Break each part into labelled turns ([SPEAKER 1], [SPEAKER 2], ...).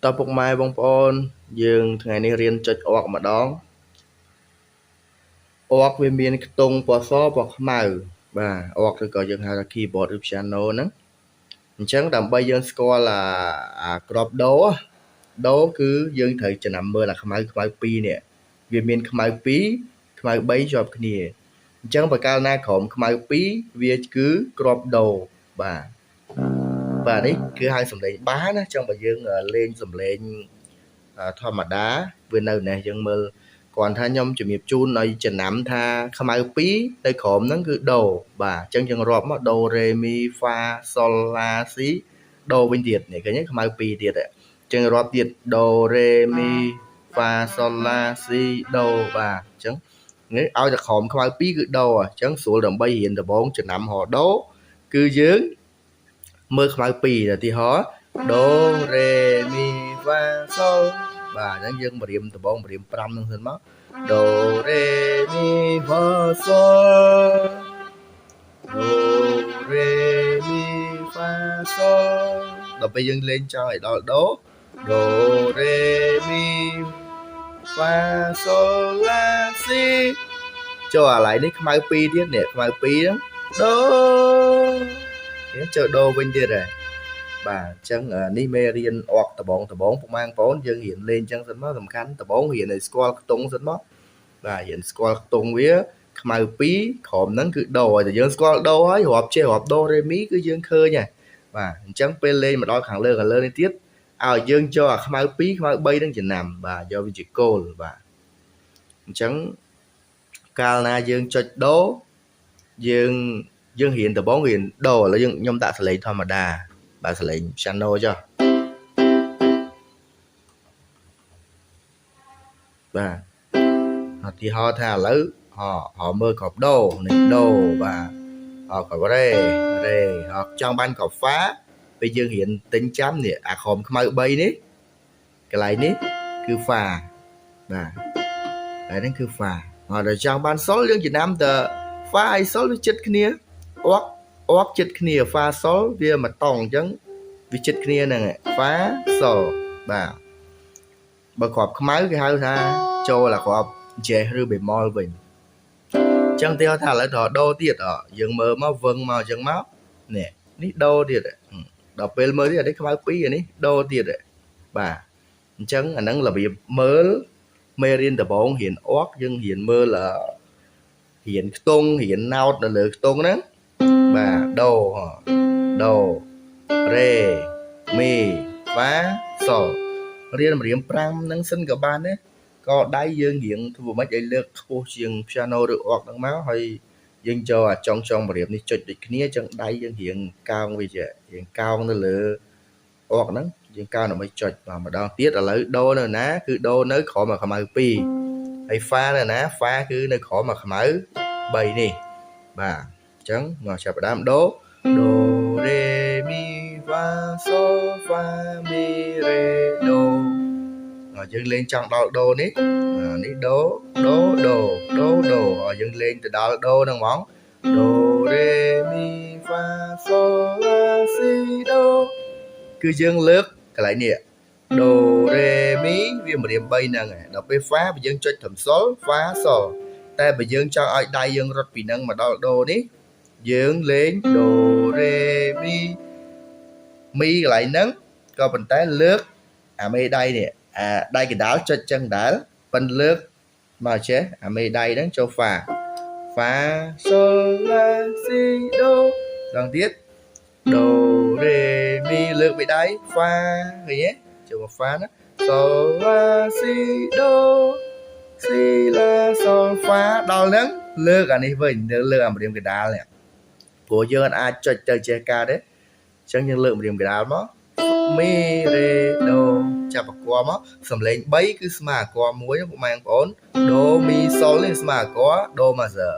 [SPEAKER 1] តពុកម៉ែបងប្អូនយើងថ្ងៃនេះរៀនចុចអុកម្ដងអុកវាមានខ្ទង់ពណ៌សពណ៌ខ្មៅបាទអុកឬក៏យើងហៅថា keyboard ឬ piano ហ្នឹងអញ្ចឹងដើម្បីយើងស្គាល់អាក្របដូគឺយើងត្រូវចំណាំមើលអាខ្មៅ2នេះវាមានខ្មៅ2ខ្មៅ3ជាប់គ្នាអញ្ចឹងបើកាលណាក្រោមខ្មៅ2វាគឺក្របដូបាទនេះគឺហៅសំឡេងបាសណាអញ្ចឹងបើយើងលេងសំឡេងធម្មតាវានៅនេះយើងមើលគាត់ថាខ្ញុំជំរាបជូនឲ្យចំណាំថាខ្មៅ2ទៅក្រោមហ្នឹងគឺដូបាទអញ្ចឹងយើងរាប់មកដូរ៉េមីហ្វាសូលឡាស៊ីដូវិញទៀតនេះឃើញខ្មៅ2ទៀតអញ្ចឹងរាប់ទៀតដូរ៉េមីហ្វាសូលឡាស៊ីដូបាទអញ្ចឹងនេះឲ្យតែក្រោមខ្មៅ2គឺដូអញ្ចឹងស្រួលដើម្បីរៀនដំបងចំណាំរដូគឺយើងមើលខ្មៅ2ឧទាហរណ៍ដូរ៉េមីហ្វាសូលបាទអញ្ចឹងយើងរៀនដំបងរៀន5ហ្នឹងសិនមកដូរ៉េមីហ្វាសូលដូរ៉េមីហ្វាសូលដល់ពេលយើងលេងចង់ឲ្យដល់ដូរ៉េមីហ្វាសូឡាស៊ីចូលអាឡៃនេះខ្មៅ2ទៀតនេះខ្មៅ2ហ្នឹងដូចូលដូវិញទៀតហើយបាទអញ្ចឹងនេះមេរៀនអុកដបងពុកម៉ែបងប្អូនយើងរៀនលេងអញ្ចឹងសិនមកសំខាន់ដបងរៀនឲ្យស្គាល់ខ្ទង់សិនមកបាទរៀនស្គាល់ខ្ទង់វាខ្មៅ2ក្រោមហ្នឹងគឺដូហើយតែយើងស្គាល់ដូហើយរាប់ចេះរាប់ដូរ៉េមីគឺយើងឃើញហើយបាទអញ្ចឹងពេលលេងមកដល់ខាងលើនេះទៀតឲ្យយើងយកអាខ្មៅ2ខ្មៅ3ហ្នឹងចំណាំបាទយកវាជាគោលបាទអញ្ចឹងកាលណាយើងចុចដូយើងរៀនដបងរៀនដូឥឡូវខ្ញុំដាក់សលេងធម្មតាបាទសលេង piano ចុះបាទឧទាហរណ៍ថាឥឡូវមើលក្របដូនេះដូបាទក្របរ៉េចង់បានក្របហ្វាពេលយើងរៀនទិញចាំនេះអាក្រោមខ្មៅ3នេះកន្លែងនេះគឺហ្វាបាទហើយនេះគឺហ្វាដល់ចង់បានសុលយើងចំណាំទៅហ្វាហើយសុលវាចិត្តគ្នាអុកចិត្តគ្នាហ្វាសុលវាមកតង់អញ្ចឹងវាចិត្តគ្នាហ្នឹងហ្វាសុលបាទបើក្របខ្មៅគេហៅថាចូលអាក្រប jazz ឬ bemol វិញអញ្ចឹងទីថាឥឡូវដល់ដូទៀតយើងមើលមកវឹងមកអញ្ចឹងមកនេះដូទៀតដល់ពេលមើលទៀតអានេះខ្មៅ2អានេះដូទៀតបាទអញ្ចឹងអាហ្នឹងរបៀបមើលមេរៀនដំបងរៀនអុកយើងរៀនមើលរៀនខ្ទង់រៀនណោតនៅលើខ្ទង់ហ្នឹងបាទដូរ៉េមីហ្វាសូលរៀន5ហ្នឹងសិនក៏បានដែរក៏ដៃយើងរៀងធ្វើម៉េចឲ្យលើកខ្ពស់ជាង piano ឬអុកហ្នឹងមកហើយយើងចូលអាចុងម្រាមនេះចុចដូចគ្នាចឹងដៃយើងរៀងកោងវាចេះរៀងកោងនៅលើអុកហ្នឹងយើងកោងដើម្បីចុចបាទម្ដងទៀតឥឡូវដូនៅណាគឺដូនៅក្រោមខ្មៅ2ហើយហ្វានៅណាហ្វាគឺនៅក្រោមខ្មៅ3នេះបាទអញ្ចឹងមកចាប់ផ្ដើមដូរ៉េមីហ្វាសូហ្វាមីរ៉េដូយើងលេងចង់ដល់ដូនេះនេះដូយើងលេងទៅដល់ដូហ្នឹងហ្មងដូរ៉េមីហ្វាសូឡាស៊ីដូគឺយើងលើកកន្លែងនេះដូរ៉េមីវាម្រាម3ហ្នឹងដល់ពេលហ្វាបើយើងចុចត្រឹមសុលហ្វាសុលតែបើយើងចង់ឲ្យដៃយើងរត់ពីហ្នឹងមកដល់ដូនេះយើងលេងដូរ៉េមីកន្លែងហ្នឹងក៏ប៉ុន្តែលើកអាមេដៃនេះអាដៃកណ្ដាលចុចចឹងកណ្ដាលប៉ិនលើកមកចេះអាមេដៃហ្នឹងចូលហ្វាសូឡាស៊ីដូដល់ទៀតដូរ៉េមីលើកមេដៃហ្វាឃើញទេចូលមកហ្វាណាសូឡាស៊ីដូស៊ីឡាសូហ្វាដល់ហ្នឹងលើកអានេះវិញលើកអាម្រាមកណ្ដាលនេះព្រោះយើងអាចចុចទៅចេះការទេអញ្ចឹងយើងលើកម្រាមកណ្ដាលមកមីរ៉េដូចាប់អាគារមកសំឡេង3គឺស្មើអាគារ1ពុកម៉ែបងប្អូនដូមីសុលនេះស្មើអាគារដូម៉ាសឺ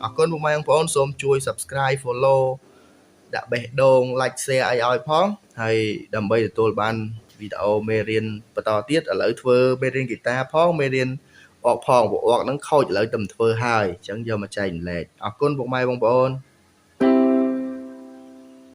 [SPEAKER 1] អរគុណពុកម៉ែបងប្អូនសូមជួយ Subscribe Follow ដាក់បេះដូង Like Share ឲ្យផងហើយដើម្បីទទួលបានវីដេអូមេរៀនបន្តទៀតឥឡូវធ្វើមេរៀនហ្គីតាផងមេរៀនអុកផងព្រោះអុកហ្នឹងខូចឥឡូវតែធ្វើហើយអញ្ចឹងយកមកចែករំលែកអរគុណពុកម៉ែបងប្អូន